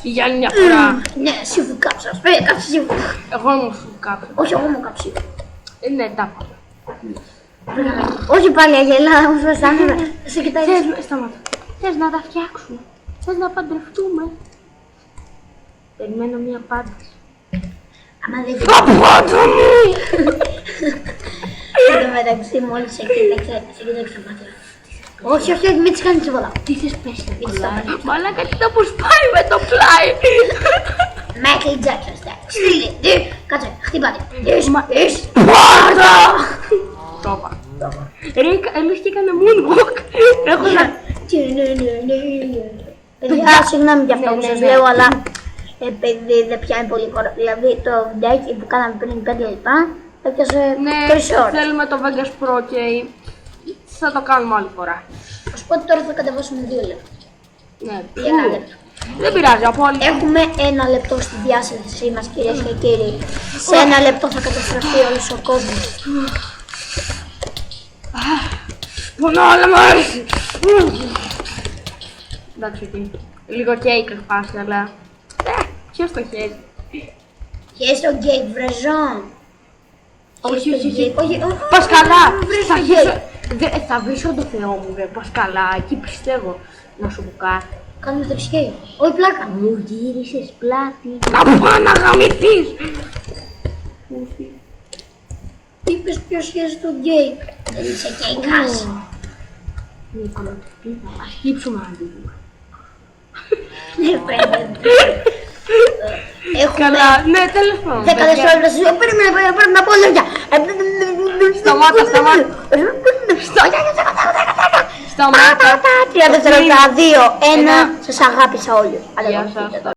Η Γιάννη μια φορά. Ναι, εσύ μου κάψα. Κάψε εσύ. Εγώ μου σου κάψα. Όχι, εγώ μου κάψει. Ναι, τα πάω. Όχι πάλι αγελάδα μου, αισθάνομαι. Σε κοιτάει. Σταμάτα. Θες να τα φτιάξουμε. Θες να παντρευτούμε. Περιμένω μια απάντηση. Άμα δεν Απάντα μου! Εν τω μεταξύ, μόλις σε κοίταξε το μάτι. Όχι, όχι, μην της κάνεις τίποτα. Τι θες πες να κολλάει. Μαλάκα, τι τα πως πάει με το πλάι. Michael Jackson style. Στείλε. Κάτσε, χτύπατε. Πάρτα! Το είπα. Ρε, λες και έκανε moonwalk. Έχω να... Παιδιά, συγγνώμη για αυτό που Ναι, σας ναι. λέω, αλλά επειδή δεν πιάνει πολύ χώρο. Δηλαδή το βιντεάκι που κάναμε πριν 5 λεπτά έπιασε 3 Ναι, ώρες. θέλουμε το Vegas Pro και θα το κάνουμε άλλη φορά. Ας πω ότι τώρα θα κατεβάσουμε 2 λεπτά. Ναι, Για ένα λεπτό. δεν πειράζει, από άλλη. Έχουμε 1 λεπτό στη διάθεσή μας, κυρίες και κύριοι. Σε 1 λεπτό θα καταστραφεί όλος ο κόσμος. Πονώ, αλλά μ' αρέσει. Εντάξει, τι. Λίγο κέικ φάση, αλλά... Ποιος το χέρι. Και στο γκέι βρεζόν. Όχι, όχι, όχι. Όχι, Πας καλά. βρες Θα το αρχίσω... γκέι. Θα βρίσκω το Θεό μου, ρε. Πας καλά. Εκεί πιστεύω. Να σου πω κάτι. Κάνουμε το γκέι. Όχι πλάκα. Μου γύρισες πλάτη. Να πάω να γαμηθείς. Τι είπες ποιος σχέζει το γκέι. Δεν είσαι γκέικας. Νίκολα, ας χύψουμε να δούμε. Ναι, πρέπει. Έχουμε Καλά, ναι, τέλος πάντων. 10 δευτερόλεπτα στη ζωή. Περίμενε, πρέπει να πω λόγια. Σταμάτα, σταμάτα. Σταμάτα. 3 δευτερόλεπτα, 2, 1. Σας αγάπησα όλους. Γεια σας.